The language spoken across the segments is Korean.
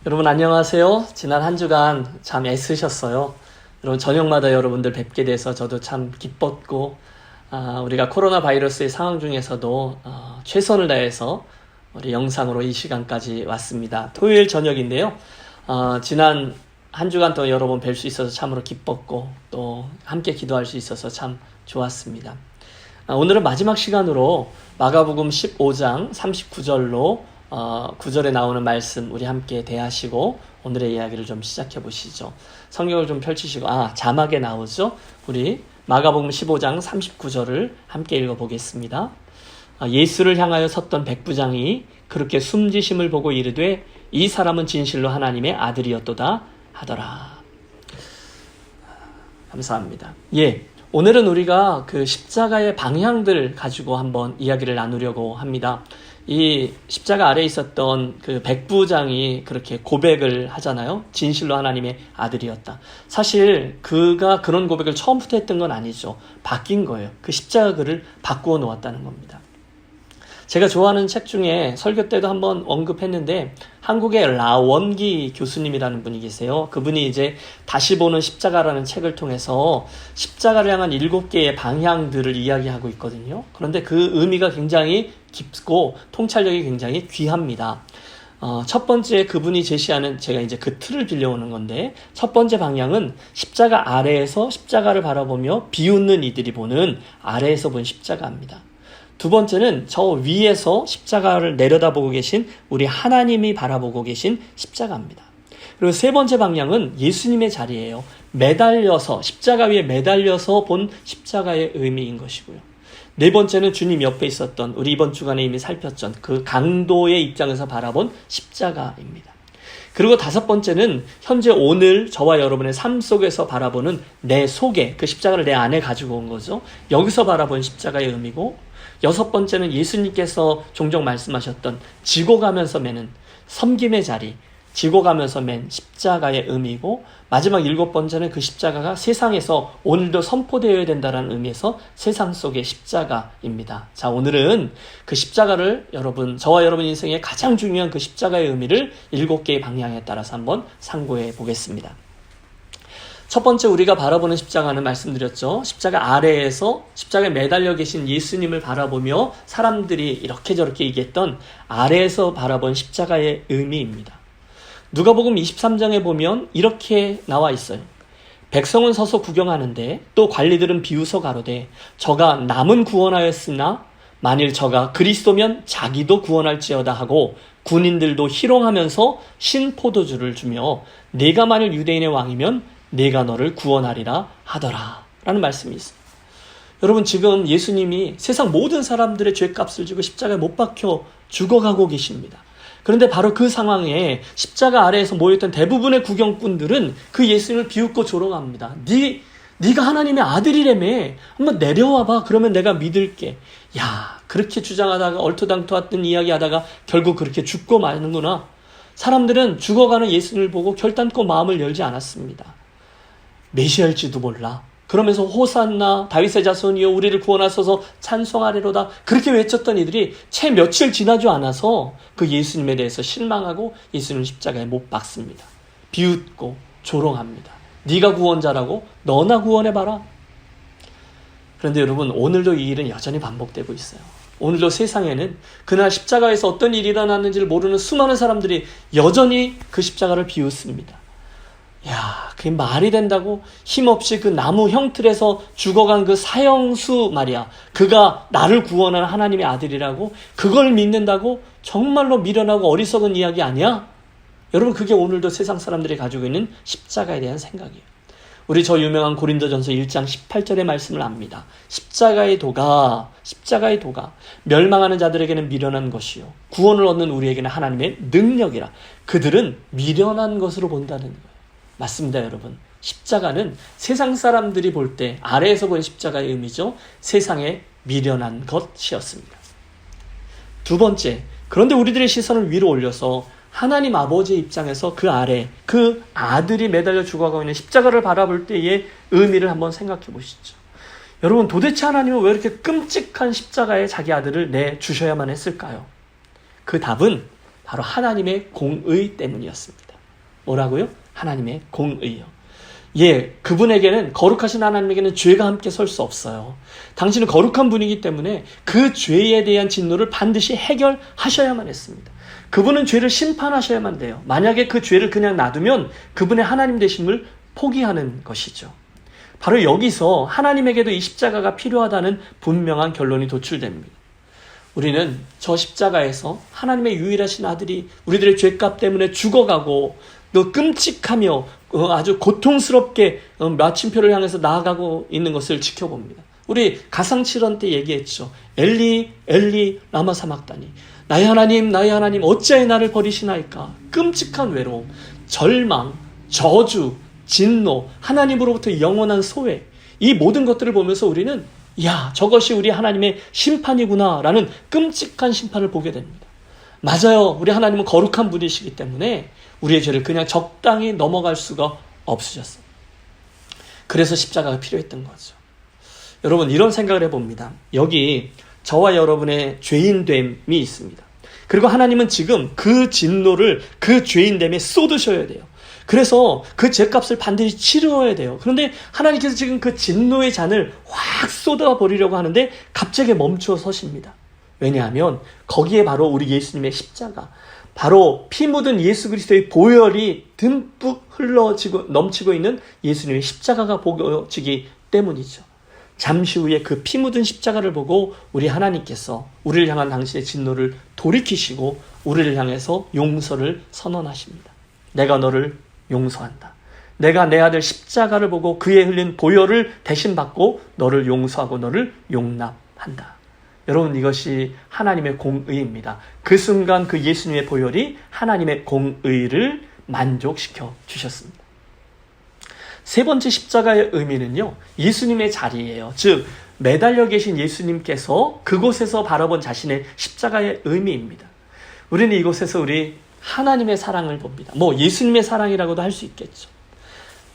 여러분 안녕하세요. 지난 한 주간 참 애쓰셨어요. 여러분 저녁마다 여러분들 뵙게 돼서 저도 참 기뻤고 우리가 코로나 바이러스의 상황 중에서도 최선을 다해서 우리 영상으로 이 시간까지 왔습니다. 토요일 저녁인데요. 지난 한 주간 또 여러분 뵐 수 있어서 참으로 기뻤고 또 함께 기도할 수 있어서 참 좋았습니다. 오늘은 마지막 시간으로 마가복음 15장 39절로 9절에 나오는 말씀 우리 함께 대하시고 오늘의 이야기를 좀 시작해 보시죠. 성경을 좀 펼치시고 자막에 나오죠. 우리 마가복음 15장 39절을 함께 읽어보겠습니다. 예수를 향하여 섰던 백부장이 그렇게 숨지심을 보고 이르되 이 사람은 진실로 하나님의 아들이었도다 하더라. 감사합니다. 오늘은 우리가 그 십자가의 방향들 가지고 한번 이야기를 나누려고 합니다. 이 십자가 아래에 있었던 그 백부장이 그렇게 고백을 하잖아요. 진실로 하나님의 아들이었다. 사실 그가 그런 고백을 처음부터 했던 건 아니죠. 바뀐 거예요. 그 십자가 글을 바꾸어 놓았다는 겁니다. 제가 좋아하는 책 중에 설교 때도 한번 언급했는데 한국의 라원기 교수님이라는 분이 계세요. 그분이 이제 다시 보는 십자가라는 책을 통해서 십자가를 향한 7개의 방향들을 이야기하고 있거든요. 그런데 그 의미가 굉장히 깊고 통찰력이 굉장히 귀합니다. 첫 번째 그분이 제시하는 제가 이제 그 틀을 빌려오는 건데 첫 번째 방향은 십자가 아래에서 십자가를 바라보며 비웃는 이들이 보는 아래에서 본 십자가입니다. 두 번째는 저 위에서 십자가를 내려다보고 계신 우리 하나님이 바라보고 계신 십자가입니다. 그리고 세 번째 방향은 예수님의 자리예요. 매달려서 십자가 위에 매달려서 본 십자가의 의미인 것이고요. 네 번째는 주님 옆에 있었던 우리 이번 주간에 이미 살폈던 그 강도의 입장에서 바라본 십자가입니다. 그리고 다섯 번째는 현재 오늘 저와 여러분의 삶 속에서 바라보는 내 속에 그 십자가를 내 안에 가지고 온 거죠. 여기서 바라본 십자가의 의미고 여섯 번째는 예수님께서 종종 말씀하셨던 지고 가면서 매는 섬김의 자리, 지고 가면서 맨 십자가의 의미고 마지막 일곱 번째는 그 십자가가 세상에서 오늘도 선포되어야 된다는 의미에서 세상 속의 십자가입니다. 자, 오늘은 그 십자가를 저와 여러분 인생의 가장 중요한 그 십자가의 의미를 7개의 방향에 따라서 한번 상고해 보겠습니다. 첫 번째 우리가 바라보는 십자가는 말씀드렸죠. 십자가 아래에서 십자가에 매달려 계신 예수님을 바라보며 사람들이 이렇게 저렇게 얘기했던 아래에서 바라본 십자가의 의미입니다. 누가복음 23장에 보면 이렇게 나와 있어요. 백성은 서서 구경하는데 또 관리들은 비웃어 가로되 저가 남은 구원하였으나 만일 저가 그리스도면 자기도 구원할지어다 하고 군인들도 희롱하면서 신포도주를 주며 네가 만일 유대인의 왕이면 내가 너를 구원하리라 하더라 라는 말씀이 있어요. 여러분 지금 예수님이 세상 모든 사람들의 죄값을 지고 십자가에 못 박혀 죽어가고 계십니다. 그런데 바로 그 상황에 십자가 아래에서 모였던 대부분의 구경꾼들은 그 예수님을 비웃고 조롱합니다. 네가 하나님의 아들이라며 한번 내려와봐. 그러면 내가 믿을게. 야, 그렇게 주장하다가 얼토당토했던 이야기하다가 결국 그렇게 죽고 마는구나. 사람들은 죽어가는 예수님을 보고 결단코 마음을 열지 않았습니다. 메시아일지도 몰라. 그러면서 호산나 다윗의 자손이여 우리를 구원하소서 찬송하리로다. 그렇게 외쳤던 이들이 채 며칠 지나지 않아서 그 예수님에 대해서 실망하고 예수님 십자가에 못 박습니다. 비웃고 조롱합니다. 네가 구원자라고? 너나 구원해봐라. 그런데 여러분 오늘도 이 일은 여전히 반복되고 있어요. 오늘도 세상에는 그날 십자가에서 어떤 일이 일어났는지를 모르는 수많은 사람들이 여전히 그 십자가를 비웃습니다. 야, 그게 말이 된다고? 힘없이 그 나무 형틀에서 죽어간 그 사형수 말이야. 그가 나를 구원한 하나님의 아들이라고? 그걸 믿는다고? 정말로 미련하고 어리석은 이야기 아니야? 여러분 그게 오늘도 세상 사람들이 가지고 있는 십자가에 대한 생각이에요. 우리 저 유명한 고린도전서 1장 18절의 말씀을 압니다. 십자가의 도가 멸망하는 자들에게는 미련한 것이요 구원을 얻는 우리에게는 하나님의 능력이라. 그들은 미련한 것으로 본다는 거예요. 맞습니다, 여러분. 십자가는 세상 사람들이 볼 때 아래에서 본 십자가의 의미죠. 세상에 미련한 것이었습니다. 두 번째, 그런데 우리들의 시선을 위로 올려서 하나님 아버지의 입장에서 그 아래 그 아들이 매달려 죽어가고 있는 십자가를 바라볼 때의 의미를 한번 생각해 보시죠. 여러분 도대체 하나님은 왜 이렇게 끔찍한 십자가에 자기 아들을 내주셔야만 했을까요? 그 답은 바로 하나님의 공의 때문이었습니다. 뭐라고요? 하나님의 공의요. 예, 그분에게는, 거룩하신 하나님에게는 죄가 함께 설 수 없어요. 당신은 거룩한 분이기 때문에 그 죄에 대한 진노를 반드시 해결하셔야만 했습니다. 그분은 죄를 심판하셔야만 돼요. 만약에 그 죄를 그냥 놔두면 그분의 하나님 되심을 포기하는 것이죠. 바로 여기서 하나님에게도 이 십자가가 필요하다는 분명한 결론이 도출됩니다. 우리는 저 십자가에서 하나님의 유일하신 아들이 우리들의 죄값 때문에 죽어가고 또 끔찍하며 아주 고통스럽게 마침표를 향해서 나아가고 있는 것을 지켜봅니다. 우리 가상칠언 때 얘기했죠. 엘리 엘리 라마 사막다니, 나의 하나님 어찌하여 나를 버리시나이까. 끔찍한 외로움, 절망, 저주, 진노, 하나님으로부터 영원한 소외, 이 모든 것들을 보면서 우리는 야, 저것이 우리 하나님의 심판이구나 라는 끔찍한 심판을 보게 됩니다. 맞아요. 우리 하나님은 거룩한 분이시기 때문에 우리의 죄를 그냥 적당히 넘어갈 수가 없으셨어요. 그래서 십자가가 필요했던 거죠. 여러분, 이런 생각을 해봅니다. 여기 저와 여러분의 죄인됨이 있습니다. 그리고 하나님은 지금 그 진노를 그 죄인됨에 쏟으셔야 돼요. 그래서 그 죄값을 반드시 치러야 돼요. 그런데 하나님께서 지금 그 진노의 잔을 확 쏟아버리려고 하는데 갑자기 멈춰 서십니다. 왜냐하면 거기에 바로 우리 예수님의 십자가, 바로 피 묻은 예수 그리스도의 보혈이 듬뿍 넘치고 있는 예수님의 십자가가 보여지기 때문이죠. 잠시 후에 그 피 묻은 십자가를 보고 우리 하나님께서 우리를 향한 당신의 진노를 돌이키시고 우리를 향해서 용서를 선언하십니다. 내가 너를 용서한다. 내가 내 아들 십자가를 보고 그의 흘린 보혈을 대신 받고 너를 용서하고 너를 용납한다. 여러분, 이것이 하나님의 공의입니다. 그 순간 그 예수님의 보혈이 하나님의 공의를 만족시켜 주셨습니다. 세 번째 십자가의 의미는요, 예수님의 자리예요. 즉, 매달려 계신 예수님께서 그곳에서 바라본 자신의 십자가의 의미입니다. 우리는 이곳에서 우리 하나님의 사랑을 봅니다. 예수님의 사랑이라고도 할 수 있겠죠.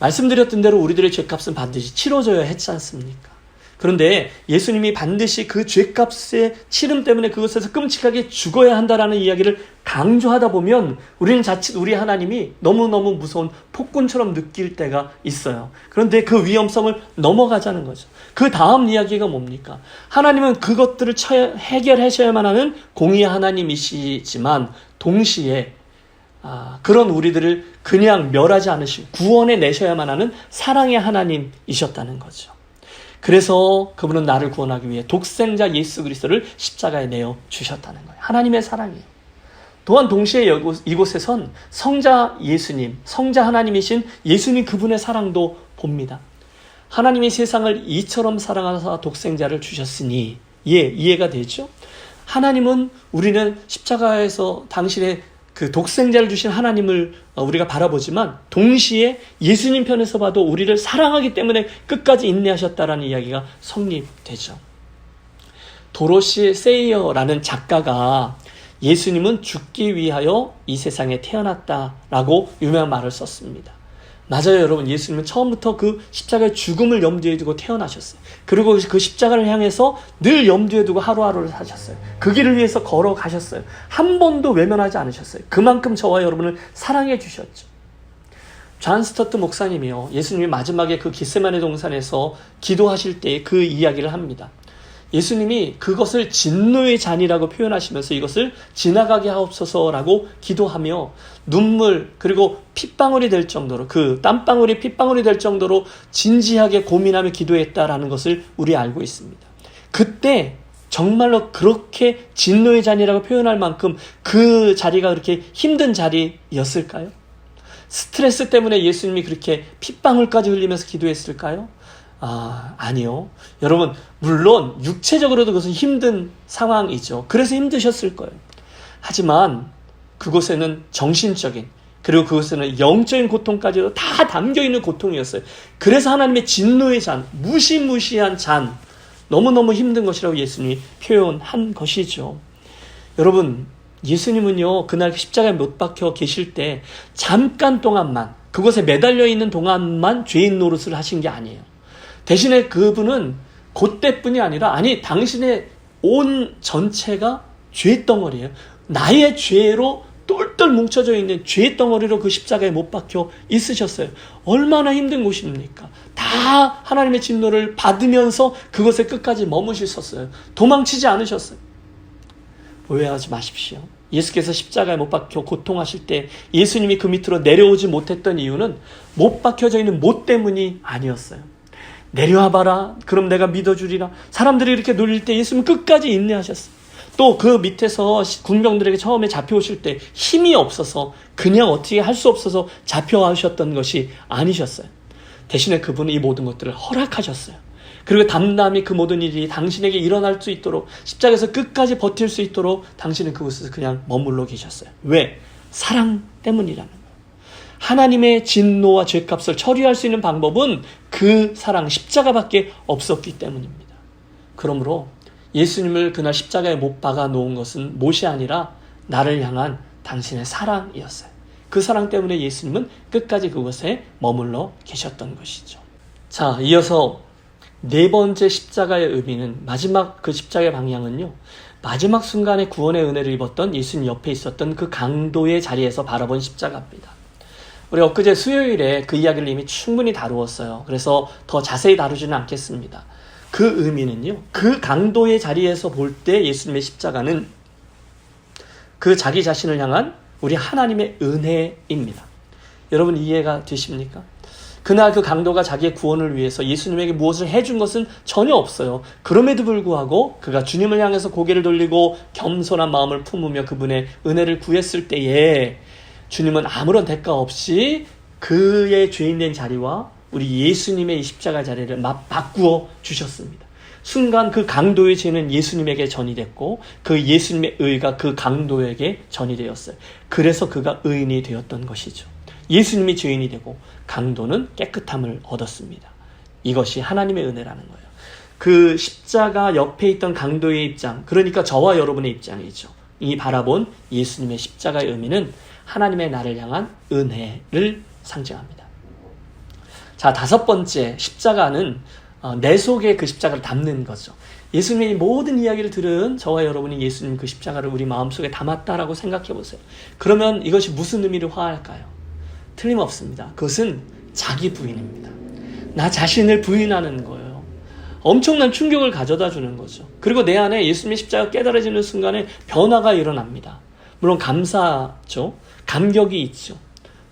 말씀드렸던 대로 우리들의 죄값은 반드시 치러져야 했지 않습니까? 그런데 예수님이 반드시 그 죄값의 치름 때문에 그것에서 끔찍하게 죽어야 한다라는 이야기를 강조하다 보면 우리는 자칫 우리 하나님이 너무너무 무서운 폭군처럼 느낄 때가 있어요. 그런데 그 위험성을 넘어가자는 거죠. 그 다음 이야기가 뭡니까? 하나님은 그것들을 해결하셔야만 하는 공의의 하나님이시지만 동시에 그런 우리들을 그냥 멸하지 않으시고 구원해 내셔야만 하는 사랑의 하나님이셨다는 거죠. 그래서 그분은 나를 구원하기 위해 독생자 예수 그리스도를 십자가에 내어 주셨다는 거예요. 하나님의 사랑이에요. 또한 동시에 이곳에선 성자 예수님, 성자 하나님이신 예수님 그분의 사랑도 봅니다. 하나님이 세상을 이처럼 사랑하사 독생자를 주셨으니, 이해가 되죠? 하나님은, 우리는 십자가에서 당신의 그 독생자를 주신 하나님을 우리가 바라보지만 동시에 예수님 편에서 봐도 우리를 사랑하기 때문에 끝까지 인내하셨다라는 이야기가 성립되죠. 도로시 세이어라는 작가가 예수님은 죽기 위하여 이 세상에 태어났다라고 유명한 말을 썼습니다. 맞아요, 여러분. 예수님은 처음부터 그 십자가의 죽음을 염두에 두고 태어나셨어요. 그리고 그 십자가를 향해서 늘 염두에 두고 하루하루를 사셨어요. 그 길을 위해서 걸어가셨어요. 한 번도 외면하지 않으셨어요. 그만큼 저와 여러분을 사랑해 주셨죠. 존 스토트 목사님이요, 예수님이 마지막에 그 겟세마네 동산에서 기도하실 때 그 이야기를 합니다. 예수님이 그것을 진노의 잔이라고 표현하시면서 이것을 지나가게 하옵소서라고 기도하며 눈물 그리고 핏방울이 될 정도로, 그 땀방울이 핏방울이 될 정도로 진지하게 고민하며 기도했다라는 것을 우리 알고 있습니다. 그때 정말로 그렇게 진노의 잔이라고 표현할 만큼 그 자리가 그렇게 힘든 자리였을까요? 스트레스 때문에 예수님이 그렇게 핏방울까지 흘리면서 기도했을까요? 아니요. 여러분, 물론 육체적으로도 그것은 힘든 상황이죠. 그래서 힘드셨을 거예요. 하지만 그곳에는 정신적인, 그리고 그곳에는 영적인 고통까지도 다 담겨있는 고통이었어요. 그래서 하나님의 진노의 잔, 무시무시한 잔, 너무너무 힘든 것이라고 예수님이 표현한 것이죠. 여러분, 예수님은요, 그날 십자가에 못 박혀 계실 때 잠깐 동안만, 그곳에 매달려 있는 동안만 죄인 노릇을 하신 게 아니에요. 대신에 그분은 그때뿐이 아니라, 당신의 온 전체가 죄덩어리예요. 나의 죄로 똘똘 뭉쳐져 있는 죄 덩어리로 그 십자가에 못 박혀 있으셨어요. 얼마나 힘든 곳입니까? 다 하나님의 진노를 받으면서 그것에 끝까지 머무셨어요. 도망치지 않으셨어요. 오해하지 마십시오. 예수께서 십자가에 못 박혀 고통하실 때 예수님이 그 밑으로 내려오지 못했던 이유는 못 박혀져 있는 못 때문이 아니었어요. 내려와봐라. 그럼 내가 믿어주리라. 사람들이 이렇게 놀릴 때 예수님은 끝까지 인내하셨어요. 또 그 밑에서 군병들에게 처음에 잡혀오실 때 힘이 없어서 그냥 어떻게 할 수 없어서 잡혀오셨던 것이 아니셨어요. 대신에 그분은 이 모든 것들을 허락하셨어요. 그리고 담담히 그 모든 일이 당신에게 일어날 수 있도록 십자가에서 끝까지 버틸 수 있도록 당신은 그곳에서 그냥 머물러 계셨어요. 왜? 사랑 때문이라는 거예요. 하나님의 진노와 죄값을 처리할 수 있는 방법은 그 사랑, 십자가밖에 없었기 때문입니다. 그러므로 예수님을 그날 십자가에 못 박아 놓은 것은 못이 아니라 나를 향한 당신의 사랑이었어요. 그 사랑 때문에 예수님은 끝까지 그곳에 머물러 계셨던 것이죠. 자, 이어서 네 번째 십자가의 의미는 마지막 그 십자가의 방향은요. 마지막 순간에 구원의 은혜를 입었던 예수님 옆에 있었던 그 강도의 자리에서 바라본 십자가입니다. 우리 엊그제 수요일에 그 이야기를 이미 충분히 다루었어요. 그래서 더 자세히 다루지는 않겠습니다. 그 의미는요. 그 강도의 자리에서 볼 때 예수님의 십자가는 그 자기 자신을 향한 우리 하나님의 은혜입니다. 여러분 이해가 되십니까? 그날 그 강도가 자기의 구원을 위해서 예수님에게 무엇을 해준 것은 전혀 없어요. 그럼에도 불구하고 그가 주님을 향해서 고개를 돌리고 겸손한 마음을 품으며 그분의 은혜를 구했을 때에 주님은 아무런 대가 없이 그의 죄인된 자리와 우리 예수님의 이 십자가 자리를 바꾸어 주셨습니다. 순간 그 강도의 죄는 예수님에게 전이 됐고 그 예수님의 의가 그 강도에게 전이 되었어요. 그래서 그가 의인이 되었던 것이죠. 예수님이 죄인이 되고 강도는 깨끗함을 얻었습니다. 이것이 하나님의 은혜라는 거예요. 그 십자가 옆에 있던 강도의 입장, 그러니까 저와 여러분의 입장이죠. 이 바라본 예수님의 십자가의 의미는 하나님의 나를 향한 은혜를 상징합니다. 자, 다섯 번째 십자가는 내 속에 그 십자가를 담는 거죠. 예수님의 모든 이야기를 들은 저와 여러분이 예수님 그 십자가를 우리 마음속에 담았다라고 생각해 보세요. 그러면 이것이 무슨 의미를 화할까요? 틀림없습니다. 그것은 자기 부인입니다. 나 자신을 부인하는 거예요. 엄청난 충격을 가져다 주는 거죠. 그리고 내 안에 예수님의 십자가 깨달아지는 순간에 변화가 일어납니다. 물론 감사죠. 감격이 있죠.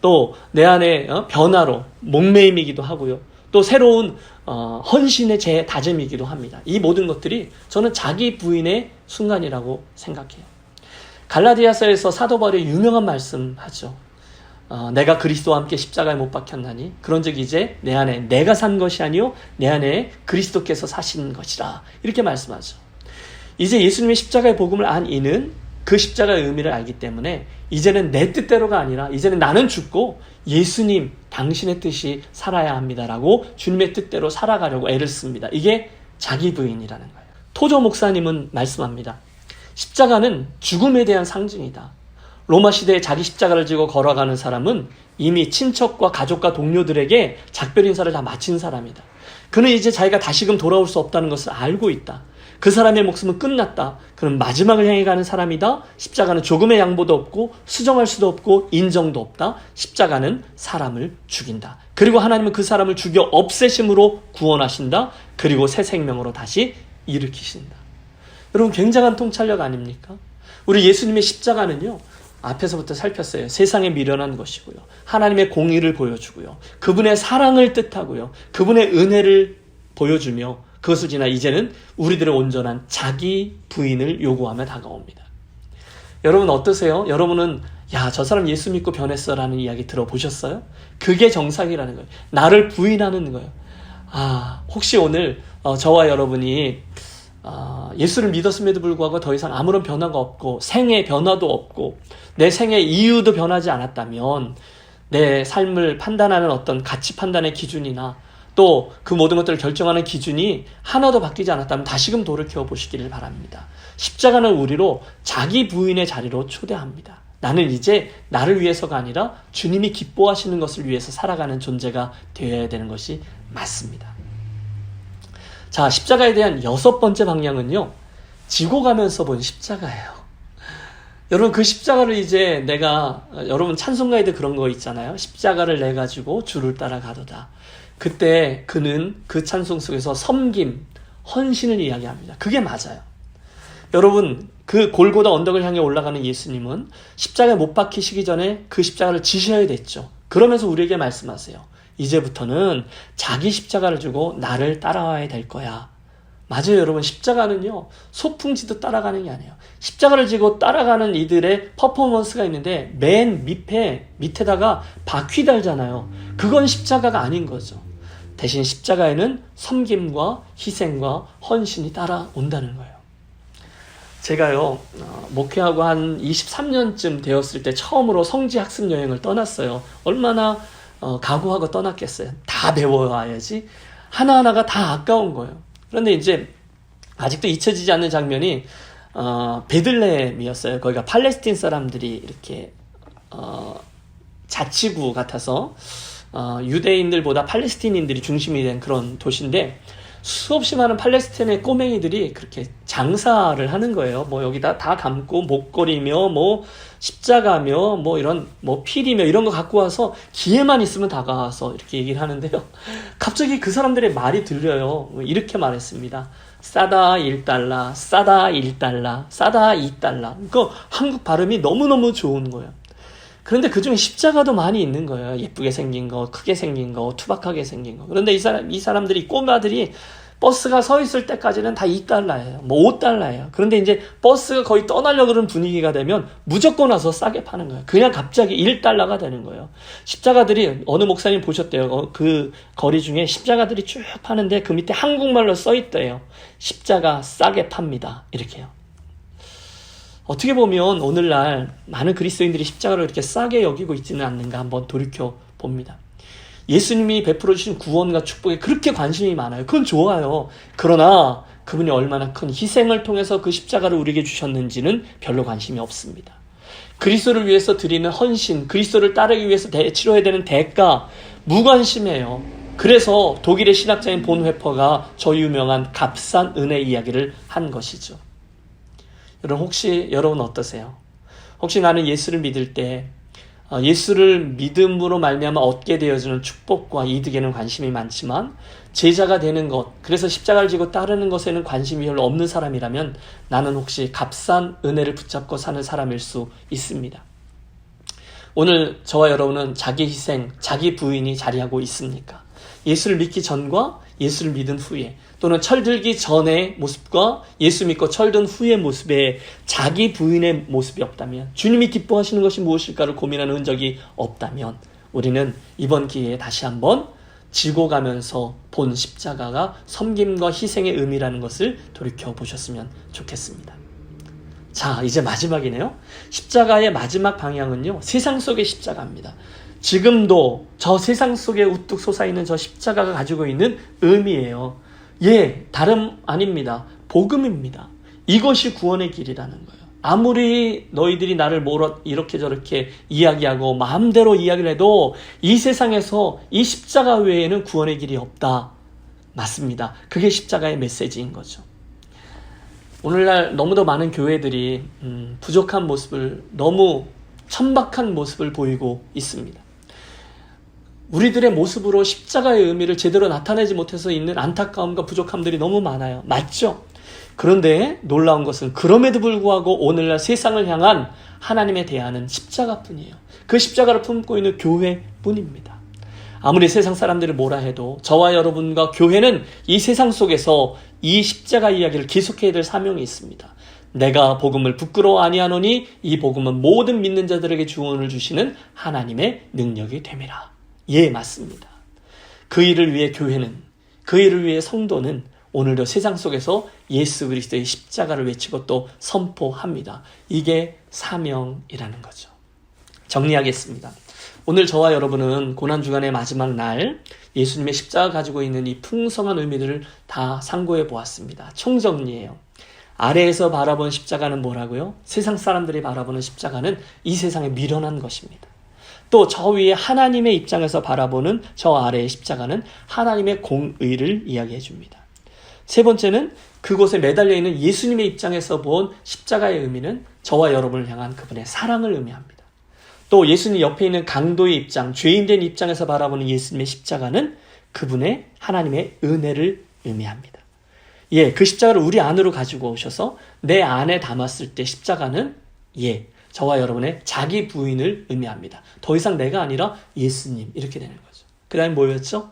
또 내 안에 변화로 목매임이기도 하고요. 또 새로운 헌신의 제 다짐이기도 합니다. 이 모든 것들이 저는 자기 부인의 순간이라고 생각해요. 갈라디아서에서 사도 바울이 유명한 말씀하죠. 내가 그리스도와 함께 십자가에 못 박혔나니 그런즉 이제 내 안에 내가 산 것이 아니요 내 안에 그리스도께서 사신 것이라 이렇게 말씀하죠. 이제 예수님의 십자가의 복음을 안 이는 그 십자가의 의미를 알기 때문에 이제는 내 뜻대로가 아니라 이제는 나는 죽고 예수님 당신의 뜻이 살아야 합니다라고 주님의 뜻대로 살아가려고 애를 씁니다. 이게 자기 부인이라는 거예요. 토저 목사님은 말씀합니다. 십자가는 죽음에 대한 상징이다. 로마 시대에 자기 십자가를 지고 걸어가는 사람은 이미 친척과 가족과 동료들에게 작별 인사를 다 마친 사람이다. 그는 이제 자기가 다시금 돌아올 수 없다는 것을 알고 있다. 그 사람의 목숨은 끝났다. 그는 마지막을 향해 가는 사람이다. 십자가는 조금의 양보도 없고 수정할 수도 없고 인정도 없다. 십자가는 사람을 죽인다. 그리고 하나님은 그 사람을 죽여 없애심으로 구원하신다. 그리고 새 생명으로 다시 일으키신다. 여러분 굉장한 통찰력 아닙니까? 우리 예수님의 십자가는요. 앞에서부터 살폈어요. 세상에 미련한 것이고요. 하나님의 공의를 보여주고요. 그분의 사랑을 뜻하고요. 그분의 은혜를 보여주며 그것을 지나 이제는 우리들의 온전한 자기 부인을 요구하며 다가옵니다. 여러분 어떠세요? 여러분은 저 사람 예수 믿고 변했어라는 이야기 들어보셨어요? 그게 정상이라는 거예요. 나를 부인하는 거예요. 혹시 오늘 저와 여러분이 예수를 믿었음에도 불구하고 더 이상 아무런 변화가 없고 생의 변화도 없고 내 생의 이유도 변하지 않았다면 내 삶을 판단하는 어떤 가치 판단의 기준이나 또 그 모든 것들을 결정하는 기준이 하나도 바뀌지 않았다면 다시금 돌이켜 보시기를 바랍니다. 십자가는 우리로 자기 부인의 자리로 초대합니다. 나는 이제 나를 위해서가 아니라 주님이 기뻐하시는 것을 위해서 살아가는 존재가 되어야 되는 것이 맞습니다. 자, 십자가에 대한 여섯 번째 방향은요. 지고 가면서 본 십자가예요. 여러분 그 십자가를 이제 내가 여러분 찬송가에도 그런 거 있잖아요. 십자가를 내 가지고 주를 따라가도다. 그때 그는 그 찬송 속에서 섬김, 헌신을 이야기합니다. 그게 맞아요. 여러분 그 골고다 언덕을 향해 올라가는 예수님은 십자가에 못 박히시기 전에 그 십자가를 지셔야 됐죠. 그러면서 우리에게 말씀하세요. 이제부터는 자기 십자가를 주고 나를 따라와야 될 거야. 맞아요, 여러분. 십자가는요, 소풍지도 따라가는 게 아니에요. 십자가를 지고 따라가는 이들의 퍼포먼스가 있는데 맨 밑에다가 바퀴 달잖아요. 그건 십자가가 아닌 거죠. 대신 십자가에는 섬김과 희생과 헌신이 따라온다는 거예요. 제가요, 목회하고 한 23년쯤 되었을 때 처음으로 성지 학습 여행을 떠났어요. 얼마나 각오하고 떠났겠어요. 다 배워와야지. 하나하나가 다 아까운 거예요. 그런데 이제 아직도 잊혀지지 않는 장면이 베들레헴이었어요. 거기가 팔레스틴 사람들이 이렇게 자치구 같아서 유대인들보다 팔레스틴인들이 중심이 된 그런 도시인데 수없이 많은 팔레스틴의 꼬맹이들이 그렇게 장사를 하는 거예요. 뭐 여기다 다 감고 목걸이며 뭐 십자가며 뭐 이런 뭐 필이며 이런 거 갖고 와서 기회만 있으면 다가와서 이렇게 얘기를 하는데요. 갑자기 그 사람들의 말이 들려요. 이렇게 말했습니다. 싸다 1달러, 싸다 1달러, 싸다 2달러. 그 한국 발음이 너무너무 좋은 거예요. 그런데 그 중에 십자가도 많이 있는 거예요. 예쁘게 생긴 거, 크게 생긴 거, 투박하게 생긴 거. 그런데 이 사람들이, 꼬마들이 버스가 서 있을 때까지는 다 2달러예요. 뭐 5달러예요. 그런데 이제 버스가 거의 떠나려고 그러는 분위기가 되면 무조건 와서 싸게 파는 거예요. 그냥 갑자기 1달러가 되는 거예요. 십자가들이, 어느 목사님 보셨대요. 그 거리 중에 십자가들이 쭉 파는데 그 밑에 한국말로 써 있대요. 십자가 싸게 팝니다. 이렇게요. 어떻게 보면 오늘날 많은 그리스도인들이 십자가를 이렇게 싸게 여기고 있지는 않는가 한번 돌이켜 봅니다. 예수님이 베풀어 주신 구원과 축복에 그렇게 관심이 많아요. 그건 좋아요. 그러나 그분이 얼마나 큰 희생을 통해서 그 십자가를 우리에게 주셨는지는 별로 관심이 없습니다. 그리스도를 위해서 드리는 헌신, 그리스도를 따르기 위해서 치러야 되는 대가 무관심해요. 그래서 독일의 신학자인 본회퍼가 저 유명한 값싼 은혜 이야기를 한 것이죠. 혹시 여러분 어떠세요? 혹시 나는 예수를 믿을 때 예수를 믿음으로 말미암아 얻게 되어지는 축복과 이득에는 관심이 많지만 제자가 되는 것, 그래서 십자가를 지고 따르는 것에는 관심이 별로 없는 사람이라면 나는 혹시 값싼 은혜를 붙잡고 사는 사람일 수 있습니다. 오늘 저와 여러분은 자기 희생, 자기 부인이 자리하고 있습니까? 예수를 믿기 전과 예수를 믿은 후에, 또는 철들기 전의 모습과 예수 믿고 철든 후의 모습에 자기 부인의 모습이 없다면, 주님이 기뻐하시는 것이 무엇일까를 고민하는 흔적이 없다면, 우리는 이번 기회에 다시 한번 지고 가면서 본 십자가가 섬김과 희생의 의미라는 것을 돌이켜보셨으면 좋겠습니다. 자, 이제 마지막이네요. 십자가의 마지막 방향은요, 세상 속의 십자가입니다. 지금도 저 세상 속에 우뚝 솟아있는 저 십자가가 가지고 있는 의미예요. 다름 아닙니다. 복음입니다. 이것이 구원의 길이라는 거예요. 아무리 너희들이 나를 이렇게 저렇게 이야기하고 마음대로 이야기를 해도 이 세상에서 이 십자가 외에는 구원의 길이 없다. 맞습니다. 그게 십자가의 메시지인 거죠. 오늘날 너무도 많은 교회들이 부족한 모습을, 너무 천박한 모습을 보이고 있습니다. 우리들의 모습으로 십자가의 의미를 제대로 나타내지 못해서 있는 안타까움과 부족함들이 너무 많아요. 맞죠? 그런데 놀라운 것은 그럼에도 불구하고 오늘날 세상을 향한 하나님의 대안은 십자가뿐이에요. 그 십자가를 품고 있는 교회뿐입니다. 아무리 세상 사람들이 뭐라 해도 저와 여러분과 교회는 이 세상 속에서 이 십자가 이야기를 계속해야 될 사명이 있습니다. 내가 복음을 부끄러워 아니하노니 이 복음은 모든 믿는 자들에게 구원을 주시는 하나님의 능력이 됨이라. 맞습니다. 그 일을 위해 교회는, 그 일을 위해 성도는 오늘도 세상 속에서 예수 그리스도의 십자가를 외치고 또 선포합니다. 이게 사명이라는 거죠. 정리하겠습니다. 오늘 저와 여러분은 고난주간의 마지막 날 예수님의 십자가 가지고 있는 이 풍성한 의미들을 다 상고해 보았습니다. 총정리예요. 아래에서 바라본 십자가는 뭐라고요? 세상 사람들이 바라보는 십자가는 이 세상에 미련한 것입니다. 또 저 위에 하나님의 입장에서 바라보는 저 아래의 십자가는 하나님의 공의를 이야기해 줍니다. 세 번째는 그곳에 매달려 있는 예수님의 입장에서 본 십자가의 의미는 저와 여러분을 향한 그분의 사랑을 의미합니다. 또 예수님 옆에 있는 강도의 입장, 죄인된 입장에서 바라보는 예수님의 십자가는 그분의 하나님의 은혜를 의미합니다. 예, 그 십자가를 우리 안으로 가지고 오셔서 내 안에 담았을 때 십자가는 저와 여러분의 자기 부인을 의미합니다. 더 이상 내가 아니라 예수님 이렇게 되는 거죠. 그 다음에 뭐였죠?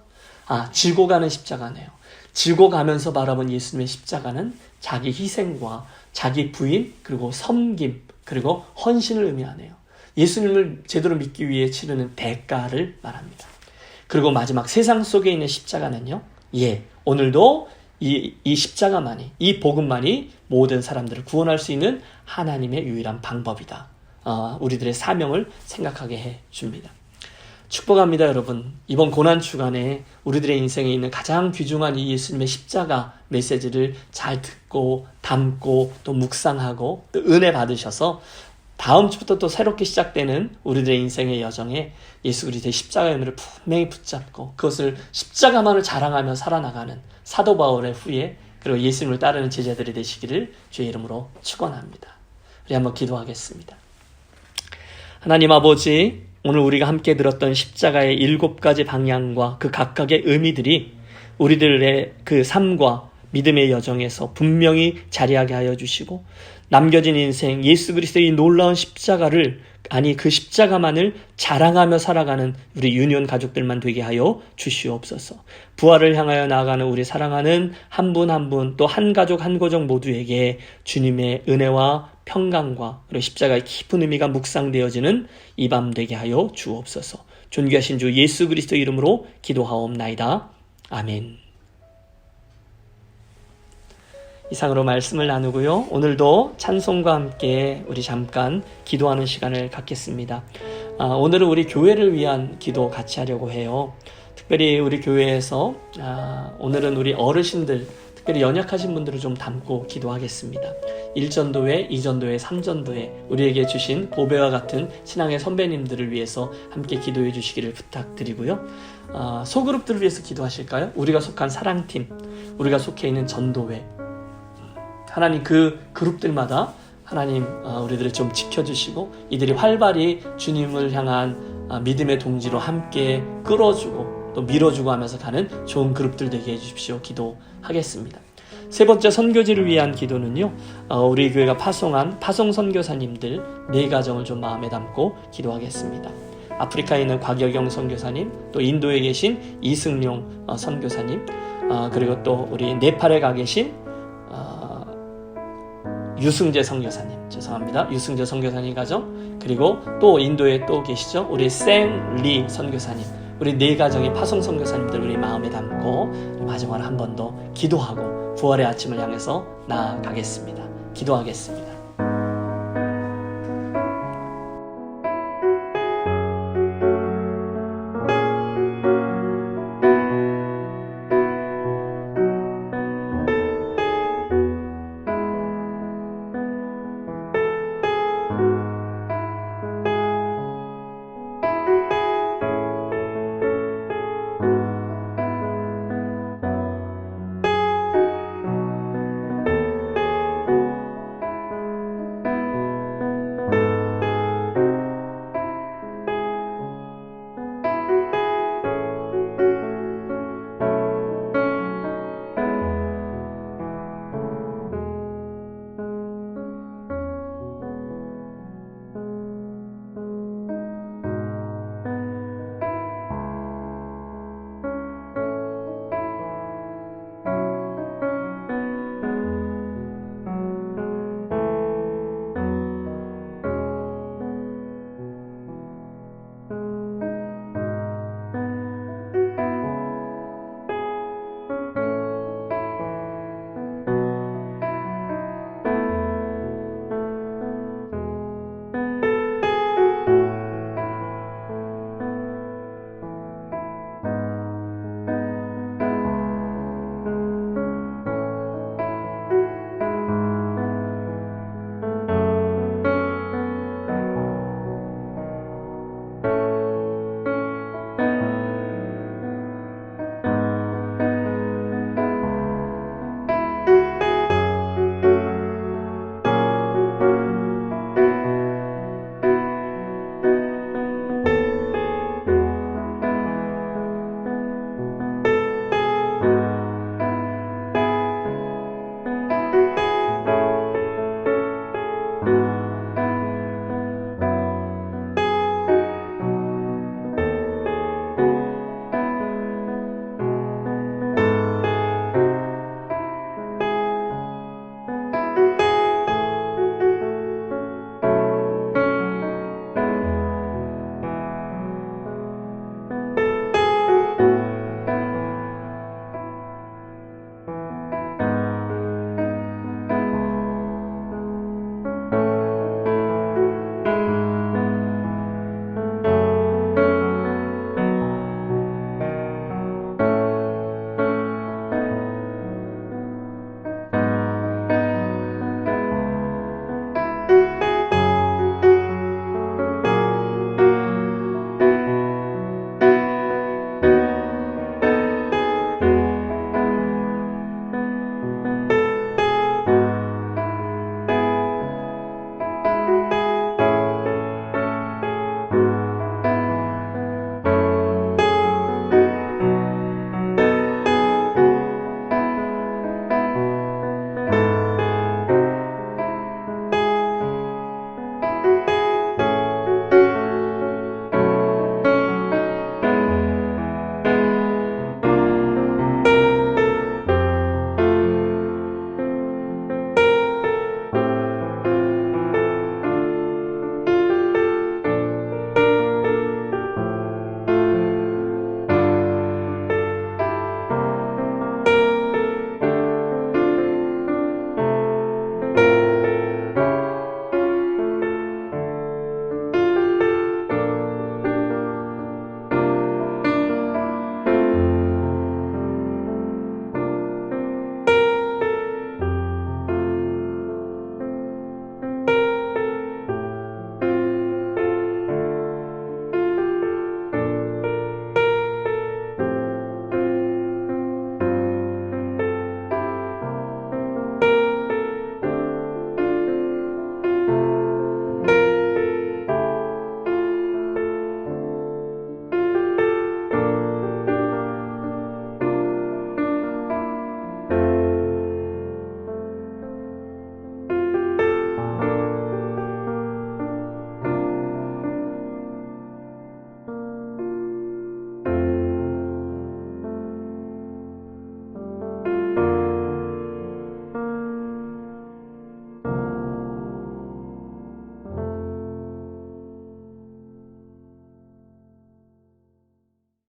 지고 가는 십자가네요. 지고 가면서 바라본 예수님의 십자가는 자기 희생과 자기 부인 그리고 섬김 그리고 헌신을 의미하네요. 예수님을 제대로 믿기 위해 치르는 대가를 말합니다. 그리고 마지막 세상 속에 있는 십자가는요. 오늘도 이 십자가만이, 이 복음만이 모든 사람들을 구원할 수 있는 하나님의 유일한 방법이다. 우리들의 사명을 생각하게 해줍니다. 축복합니다, 여러분. 이번 고난주간에 우리들의 인생에 있는 가장 귀중한 이 예수님의 십자가 메시지를 잘 듣고 담고 또 묵상하고 또 은혜 받으셔서 다음 주부터 또 새롭게 시작되는 우리들의 인생의 여정에 예수 그리스도의 십자가의 은혜를 분명히 붙잡고 그것을 십자가만을 자랑하며 살아나가는 사도 바울의 후예 그리고 예수님을 따르는 제자들이 되시기를 주의 이름으로 축원합니다. 우리 한번 기도하겠습니다. 하나님 아버지, 오늘 우리가 함께 들었던 십자가의 7가지 방향과 그 각각의 의미들이 우리들의 그 삶과 믿음의 여정에서 분명히 자리하게 하여 주시고 남겨진 인생 예수 그리스도의 이 놀라운 십자가를 그 십자가만을 자랑하며 살아가는 우리 유니온 가족들만 되게 하여 주시옵소서. 부활을 향하여 나아가는 우리 사랑하는 한 분 한 분 또 한 가족 한 가족 모두에게 주님의 은혜와 평강과 그리고 십자가의 깊은 의미가 묵상되어지는 이 밤 되게 하여 주옵소서. 존귀하신 주 예수 그리스도 이름으로 기도하옵나이다. 아멘. 이상으로 말씀을 나누고요. 오늘도 찬송과 함께 우리 잠깐 기도하는 시간을 갖겠습니다. 오늘은 우리 교회를 위한 기도 같이 하려고 해요. 특별히 우리 교회에서 오늘은 우리 어르신들, 특별히 연약하신 분들을 좀 담고 기도하겠습니다. 1전도회, 2전도회, 3전도회 우리에게 주신 보배와 같은 신앙의 선배님들을 위해서 함께 기도해 주시기를 부탁드리고요. 소그룹들을 위해서 기도하실까요? 우리가 속한 사랑팀, 우리가 속해 있는 전도회, 하나님 그 그룹들마다 하나님 우리들을 좀 지켜주시고 이들이 활발히 주님을 향한 믿음의 동지로 함께 끌어주고 또 밀어주고 하면서 가는 좋은 그룹들 되게 해주십시오. 기도하겠습니다. 세 번째 선교지를 위한 기도는요. 우리 교회가 파송한 파송 선교사님들 4가정을 좀 마음에 담고 기도하겠습니다. 아프리카에 있는 곽여경 선교사님, 또 인도에 계신 이승용 선교사님, 그리고 또 우리 네팔에 가 계신 유승재 선교사님, 죄송합니다. 유승재 선교사님 가정, 그리고 또 인도에 또 계시죠. 우리 쌩리 선교사님, 우리 4가정의 파송 선교사님들 우리 마음에 담고 마지막으로 한 번 더 기도하고 부활의 아침을 향해서 나아가겠습니다. 기도하겠습니다.